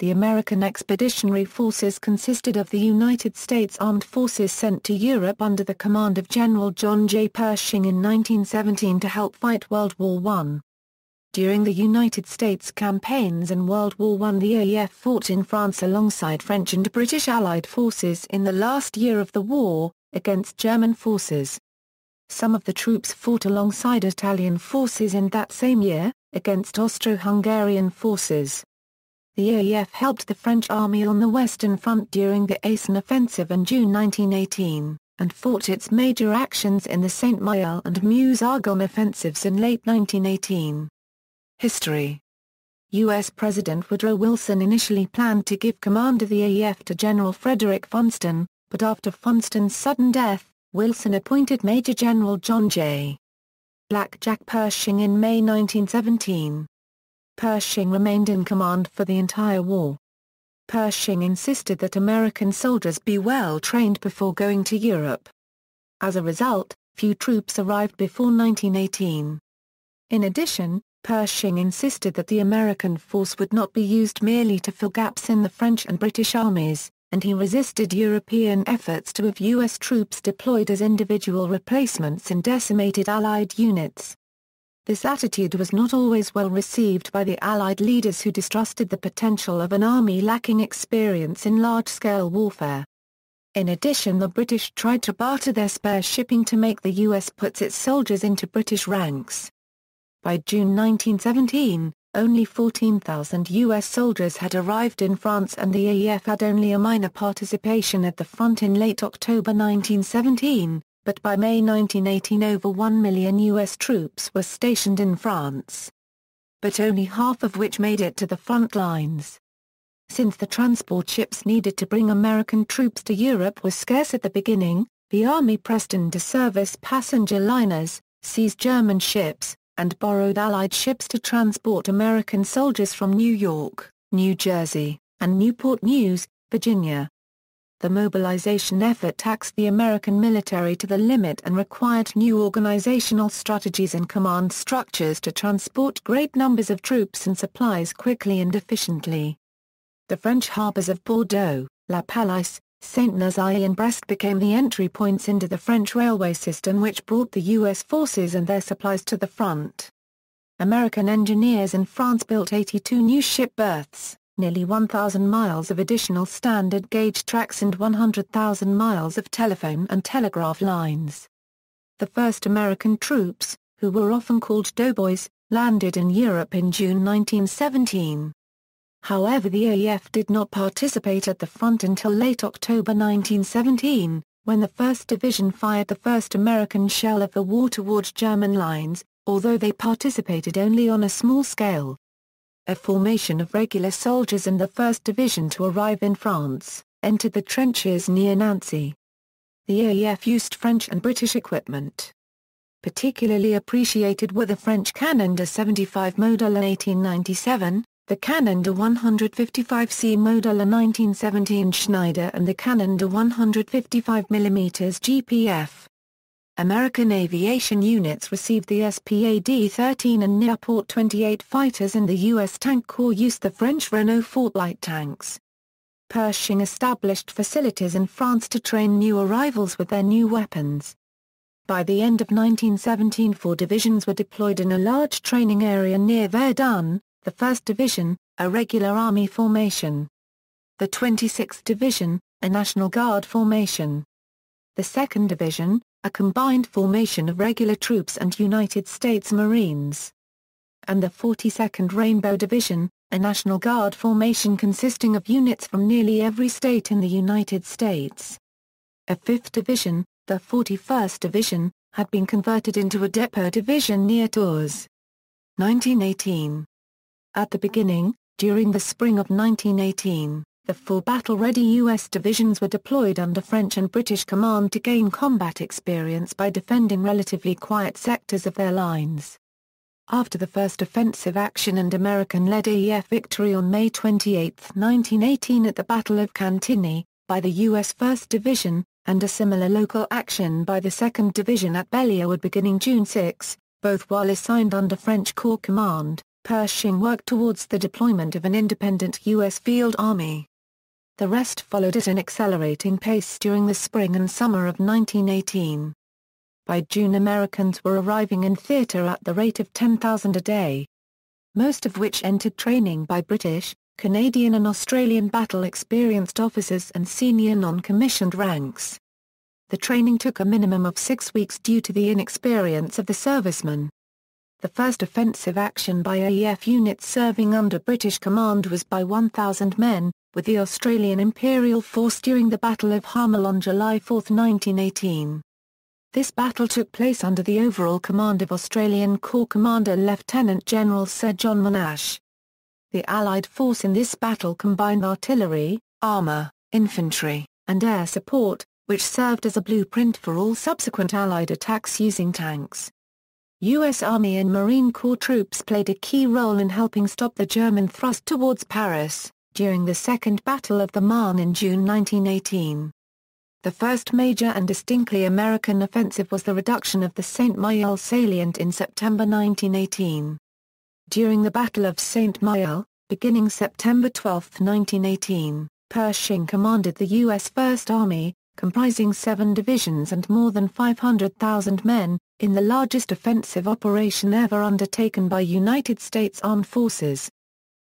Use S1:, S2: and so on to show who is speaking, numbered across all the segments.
S1: The American Expeditionary Forces consisted of the United States Armed Forces sent to Europe under the command of General John J. Pershing in 1917 to help fight World War I. During the United States campaigns in World War I, the AEF fought in France alongside French and British Allied forces in the last year of the war, against German forces. Some of the troops fought alongside Italian forces in that same year, against Austro-Hungarian forces. The AEF helped the French army on the Western Front during the Aisne Offensive in June 1918, and fought its major actions in the Saint-Mihiel and Meuse-Argonne offensives in late 1918. History. U.S. President Woodrow Wilson initially planned to give command of the AEF to General Frederick Funston, but after Funston's sudden death, Wilson appointed Major General John J. Blackjack Pershing in May 1917. Pershing remained in command for the entire war. Pershing insisted that American soldiers be well trained before going to Europe. As a result, few troops arrived before 1918. In addition, Pershing insisted that the American force would not be used merely to fill gaps in the French and British armies, and he resisted European efforts to have U.S. troops deployed as individual replacements in decimated Allied units. This attitude was not always well received by the Allied leaders who distrusted the potential of an army lacking experience in large-scale warfare. In addition, the British tried to barter their spare shipping to make the U.S. put its soldiers into British ranks. By June 1917, only 14,000 U.S. soldiers had arrived in France, and the AEF had only a minor participation at the front in late October 1917. But by May 1918 over 1 million U.S. troops were stationed in France. But only half of which made it to the front lines. Since the transport ships needed to bring American troops to Europe were scarce at the beginning, the Army pressed into service passenger liners, seized German ships, and borrowed Allied ships to transport American soldiers from New York, New Jersey, and Newport News, Virginia. The mobilization effort taxed the American military to the limit and required new organizational strategies and command structures to transport great numbers of troops and supplies quickly and efficiently. The French harbors of Bordeaux, La Pallice, Saint-Nazaire and Brest became the entry points into the French railway system, which brought the U.S. forces and their supplies to the front. American engineers in France built 82 new ship berths, nearly 1,000 miles of additional standard gauge tracks and 100,000 miles of telephone and telegraph lines. The first American troops, who were often called doughboys, landed in Europe in June 1917. However, the AEF did not participate at the front until late October 1917, when the 1st Division fired the first American shell of the war toward German lines, although they participated only on a small scale. A formation of regular soldiers in the 1st Division to arrive in France, entered the trenches near Nancy. The AEF used French and British equipment. Particularly appreciated were the French Canon de 75 model in 1897, the Canon de 155C model in 1917 Schneider and the Canon de 155 mm GPF. American aviation units received the SPAD-13 and Nieuport 28 fighters, and the U.S. Tank Corps used the French Renault Fort light tanks. Pershing established facilities in France to train new arrivals with their new weapons. By the end of 1917, 4 divisions were deployed in a large training area near Verdun, the 1st Division, a regular army formation. The 26th Division, a National Guard formation. The 2nd Division, a combined formation of regular troops and United States Marines. And the 42nd Rainbow Division, a National Guard formation consisting of units from nearly every state in the United States. A 5th Division, the 41st Division, had been converted into a depot division near Tours. 1918. At the beginning, during the spring of 1918, the 4 battle-ready U.S. divisions were deployed under French and British command to gain combat experience by defending relatively quiet sectors of their lines. After the first offensive action and American-led AEF victory on May 28, 1918 at the Battle of Cantigny, by the U.S. 1st Division, and a similar local action by the 2nd Division at Belleau beginning June 6, both while assigned under French Corps command, Pershing worked towards the deployment of an independent U.S. field army. The rest followed at an accelerating pace during the spring and summer of 1918. By June, Americans were arriving in theater at the rate of 10,000 a day, most of which entered training by British, Canadian and Australian battle-experienced officers and senior non-commissioned ranks. The training took a minimum of 6 weeks due to the inexperience of the servicemen. The first offensive action by AEF units serving under British command was by 1,000 men, with the Australian Imperial Force during the Battle of Hamel on July 4, 1918. This battle took place under the overall command of Australian Corps Commander Lieutenant General Sir John Monash. The Allied force in this battle combined artillery, armour, infantry, and air support, which served as a blueprint for all subsequent Allied attacks using tanks. U.S. Army and Marine Corps troops played a key role in helping stop the German thrust towards Paris, during the Second Battle of the Marne in June 1918. The first major and distinctly American offensive was the reduction of the Saint-Mihiel salient in September 1918. During the Battle of Saint-Mihiel, beginning September 12, 1918, Pershing commanded the U.S. First Army, comprising 7 divisions and more than 500,000 men, in the largest offensive operation ever undertaken by United States Armed Forces.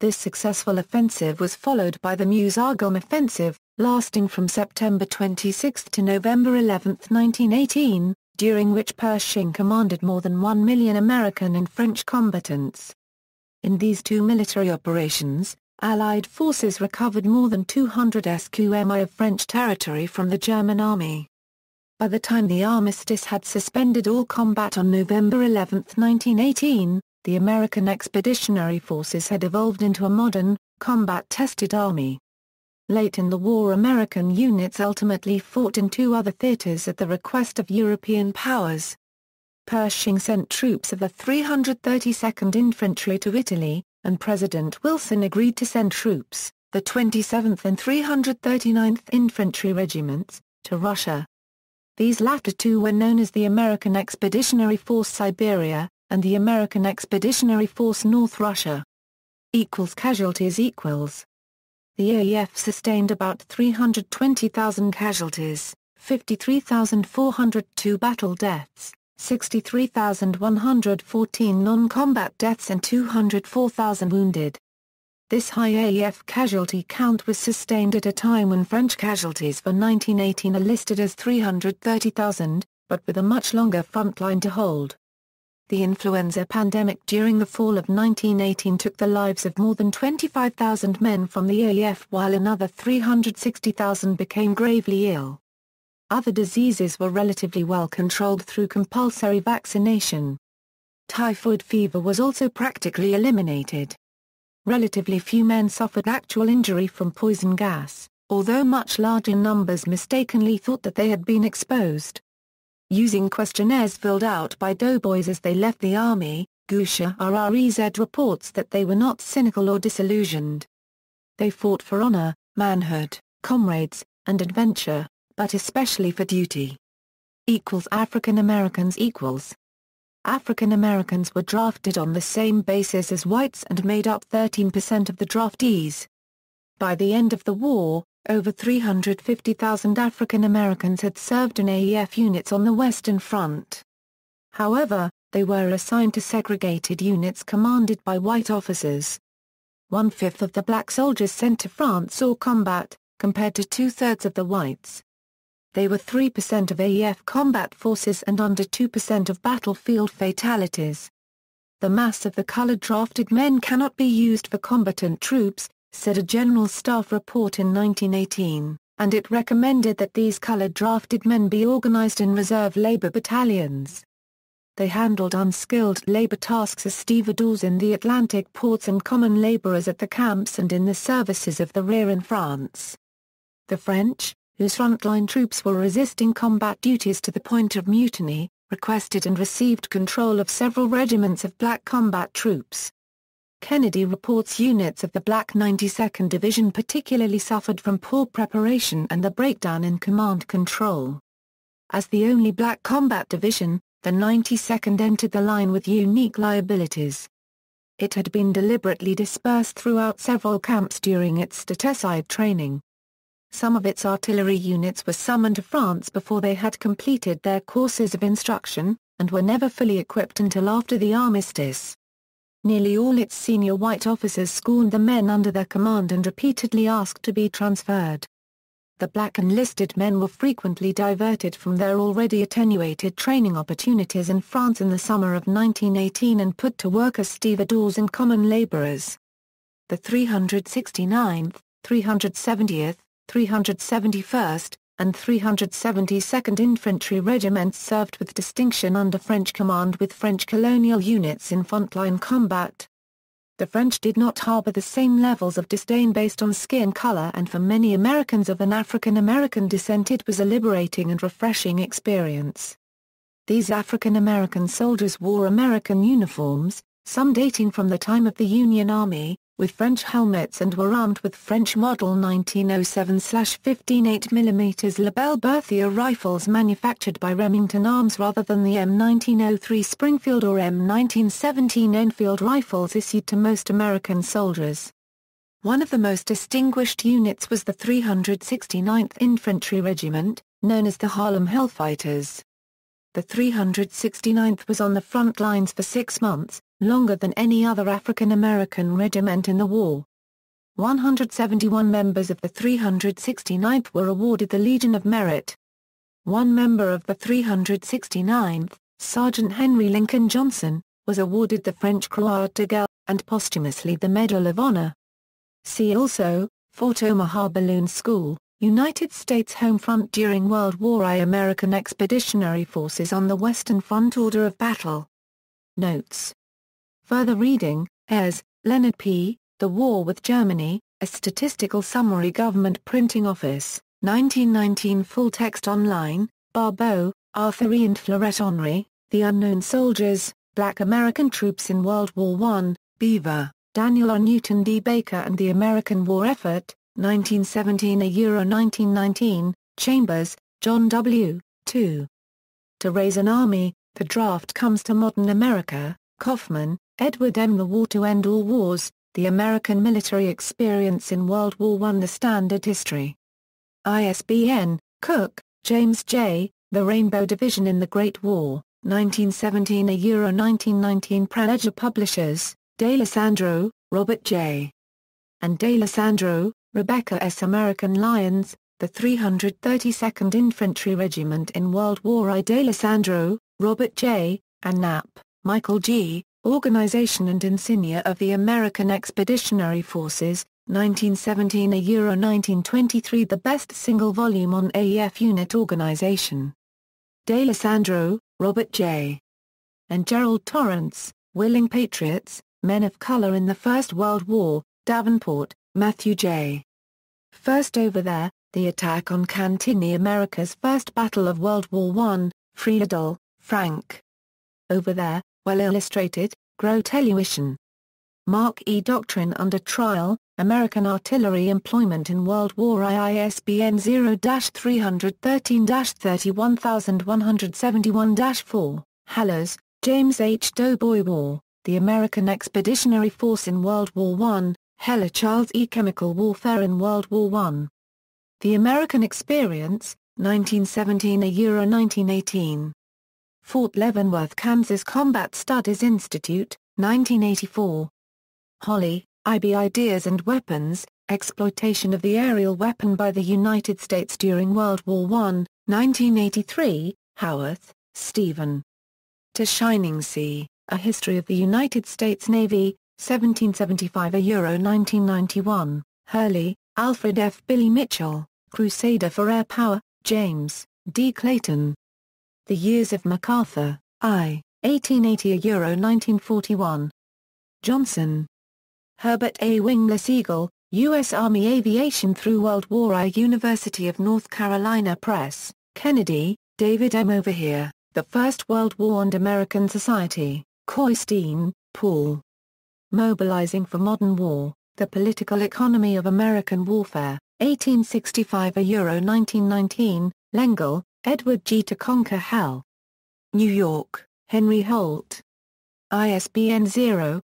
S1: This successful offensive was followed by the Meuse-Argonne Offensive, lasting from September 26 to November 11, 1918, during which Pershing commanded more than 1 million American and French combatants. In these 2 military operations, Allied forces recovered more than 200 sqmi of French territory from the German army. By the time the armistice had suspended all combat on November 11, 1918, the American Expeditionary Forces had evolved into a modern, combat-tested army. Late in the war, American units ultimately fought in 2 other theaters at the request of European powers. Pershing sent troops of the 332nd Infantry to Italy, and President Wilson agreed to send troops, the 27th and 339th Infantry Regiments, to Russia. These latter 2 were known as the American Expeditionary Force Siberia, and the American Expeditionary Force North Russia. Casualties equals. The AEF sustained about 320,000 casualties, 53,402 battle deaths, 63,114 non-combat deaths and 204,000 wounded. This high AEF casualty count was sustained at a time when French casualties for 1918 are listed as 330,000, but with a much longer front line to hold. The influenza pandemic during the fall of 1918 took the lives of more than 25,000 men from the AEF, while another 360,000 became gravely ill. Other diseases were relatively well controlled through compulsory vaccination. Typhoid fever was also practically eliminated. Relatively few men suffered actual injury from poison gas, although much larger numbers mistakenly thought that they had been exposed. Using questionnaires filled out by doughboys as they left the army, Gusha RREZ reports that they were not cynical or disillusioned. They fought for honor, manhood, comrades, and adventure, but especially for duty. African Americans equals. African Americans were drafted on the same basis as whites and made up 13% of the draftees. By the end of the war, over 350,000 African Americans had served in AEF units on the Western Front. However, they were assigned to segregated units commanded by white officers. 1/5 of the black soldiers sent to France saw combat, compared to 2/3 of the whites. They were 3% of AEF combat forces and under 2% of battlefield fatalities. The mass of the colored drafted men cannot be used for combatant troops, said a General Staff report in 1918, and it recommended that these colored drafted men be organized in reserve labor battalions. They handled unskilled labor tasks as stevedores in the Atlantic ports and common laborers at the camps and in the services of the rear in France. The French, whose frontline troops were resisting combat duties to the point of mutiny, requested and received control of several regiments of black combat troops. Kennedy reports units of the Black 92nd Division particularly suffered from poor preparation and the breakdown in command control. As the only black combat division, the 92nd entered the line with unique liabilities. it had been deliberately dispersed throughout several camps during its stateside training. Some of its artillery units were summoned to France before they had completed their courses of instruction, and were never fully equipped until after the armistice. Nearly all its senior white officers scorned the men under their command and repeatedly asked to be transferred. The black enlisted men were frequently diverted from their already attenuated training opportunities in France in the summer of 1918 and put to work as stevedores and common laborers. The 369th, 370th, 371st, and 372nd Infantry Regiments served with distinction under French command with French colonial units in frontline combat. The French did not harbor the same levels of disdain based on skin color, and for many Americans of an African American descent it was a liberating and refreshing experience. These African American soldiers wore American uniforms, some dating from the time of the Union Army, with French helmets, and were armed with French Model 1907/15 8mm Lebel Berthier rifles manufactured by Remington Arms rather than the M1903 Springfield or M1917 Enfield rifles issued to most American soldiers. One of the most distinguished units was the 369th Infantry Regiment, known as the Harlem Hellfighters. The 369th was on the front lines for 6 months, longer than any other African American regiment in the war. 171 members of the 369th were awarded the Legion of Merit. One member of the 369th, Sergeant Henry Lincoln Johnson, was awarded the French Croix de Guerre, and posthumously the Medal of Honor. See also, Fort Omaha Balloon School, United States Home Front during World War I. American Expeditionary Forces on the Western Front Order of Battle. Notes. Further reading, Ayres, Leonard P., The War with Germany, A Statistical Summary Government Printing Office, 1919 Full text online, Barbeau, Arthur E. and Florette Henry, The Unknown Soldiers, Black American Troops in World War I, Beaver, Daniel R. Newton D. Baker and the American War Effort, 1917–1919, Chambers, John W., 2. To Raise an Army, The Draft Comes to Modern America, Kaufman, Edward M. The War to End All Wars, The American Military Experience in World War I. The Standard History. ISBN, Cook, James J., The Rainbow Division in the Great War, 1917–1919 Praeger Publishers, D'Alessandro, Robert J. and D'Alessandro, Rebecca S. American Lions, the 332nd Infantry Regiment in World War I. D'Alessandro, Robert J., and Knapp, Michael G., Organization and Insignia of the American Expeditionary Forces, 1917–1923 The best single volume on AEF unit organization. D'Alessandro, Robert J. and Gerald Torrance, Willing Patriots, Men of Color in the First World War, Davenport, Matthew J. First Over There, The Attack on Cantigny America's First Battle of World War I, Friedel, Frank. Over There, Well Illustrated, Gros Television. Mark E. Doctrine Under Trial, American Artillery Employment in World War I. ISBN 0-313-31171-4, Hallers, James H. Doughboy War, The American Expeditionary Force in World War I, Heller Charles E. Chemical Warfare in World War I. The American Experience, 1917–1918. Fort Leavenworth, Kansas Combat Studies Institute, 1984. Holly, I.B. Ideas and Weapons, Exploitation of the Aerial Weapon by the United States During World War I, 1983, Howarth, Stephen. To Shining Sea, A History of the United States Navy, 1775–1991, Hurley, Alfred F. Billy Mitchell, Crusader for Air Power, James, D. Clayton. The Years of MacArthur, I, 1880–1941. Johnson. Herbert A. Wingless Eagle, U.S. Army Aviation Through World War I. University of North Carolina Press, Kennedy, David M. Overhere, The First World War and American Society, Coystein, Paul. Mobilizing for Modern War, The Political Economy of American Warfare, 1865–1919, Lengel, Edward G. To Conquer Hell. New York, Henry Holt. ISBN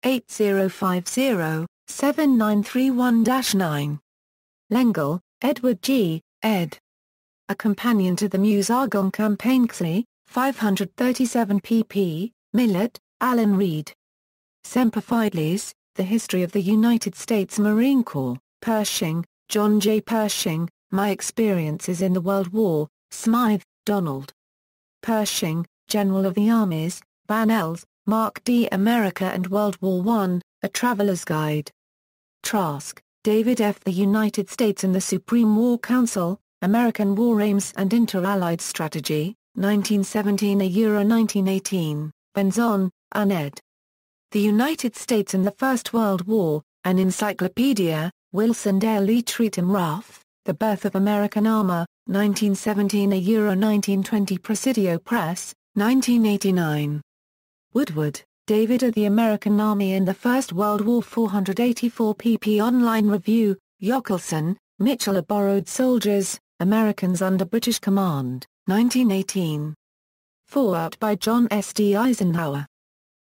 S1: 8050-7931-9. Lengel, Edward G., ed. A Companion to the Meuse-Argonne Campaign XI, 537 pp. Millett, Alan Reed. Semper Fidelis, The History of the United States Marine Corps, Pershing, John J. Pershing, My Experiences in the World War, Smythe, Donald. Pershing, General of the Armies, Van Els, Mark D. America and World War I, A Traveler's Guide. Trask, David F. The United States and the Supreme War Council, American War Aims and Inter-Allied Strategy, 1917–1918, Benzon, uned. The United States and the First World War, An Encyclopedia, Wilson Dale E. Treatham Ruff, The Birth of American Armor, 1917–1920 Presidio Press, 1989. Woodward, David of the American Army in the First World War 484 pp. Online review, Yockelson, Mitchell A Borrowed Soldiers, Americans Under British Command, 1918. Foreword by John S. D. Eisenhower.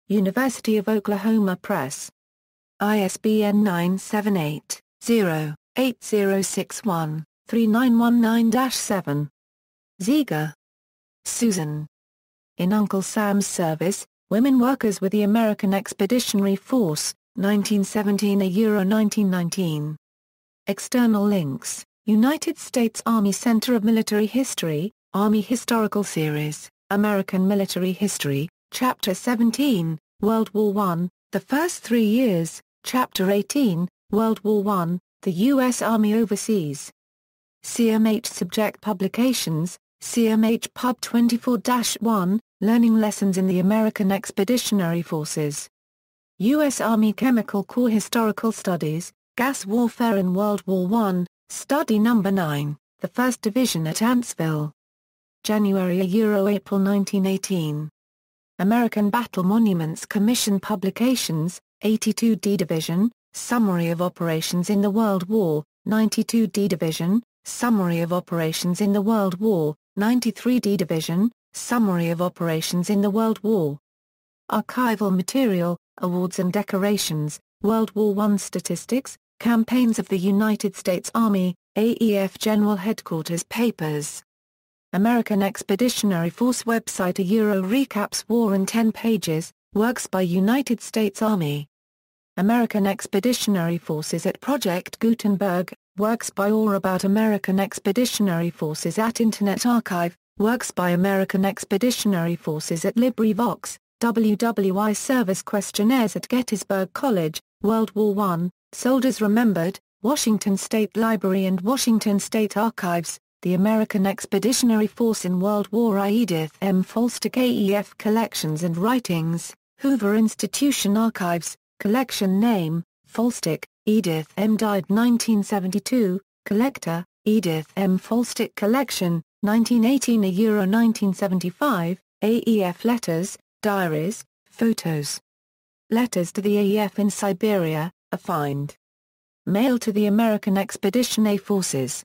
S1: University of Oklahoma Press. ISBN 978-0-8061-3919-7. Ziegler, Susan. In Uncle Sam's Service, Women Workers with the American Expeditionary Force, 1917–1919. External links, United States Army Center of Military History, Army Historical Series, American Military History, Chapter 17, World War I, The First 3 Years, Chapter 18, World War I, The U.S. Army Overseas. CMH Subject Publications, CMH Pub 24-1, Learning Lessons in the American Expeditionary Forces. U.S. Army Chemical Corps Historical Studies, Gas Warfare in World War I, Study No. 9, The 1st Division at Antsville. January–April 1918. American Battle Monuments Commission Publications, 82D Division, Summary of Operations in the World War, 92D Division, Summary of Operations in the World War, 93D Division, Summary of Operations in the World War. Archival Material, Awards and Decorations, World War I Statistics, Campaigns of the United States Army, AEF General Headquarters Papers. American Expeditionary Force website recaps war in 10 pages, works by United States Army. American Expeditionary Forces at Project Gutenberg, works by or about American Expeditionary Forces at Internet Archive, works by American Expeditionary Forces at LibriVox, WWI Service Questionnaires at Gettysburg College, World War I, Soldiers Remembered, Washington State Library and Washington State Archives, The American Expeditionary Force in World War I. Edith M. Folstick AEF Collections and Writings, Hoover Institution Archives, Collection Name, Folstick, Edith M. Died 1972, Collector, Edith M. Folstick Collection, 1918–1975, AEF Letters, Diaries, Photos. Letters to the AEF in Siberia, a find. Mail to the American Expeditionary Forces,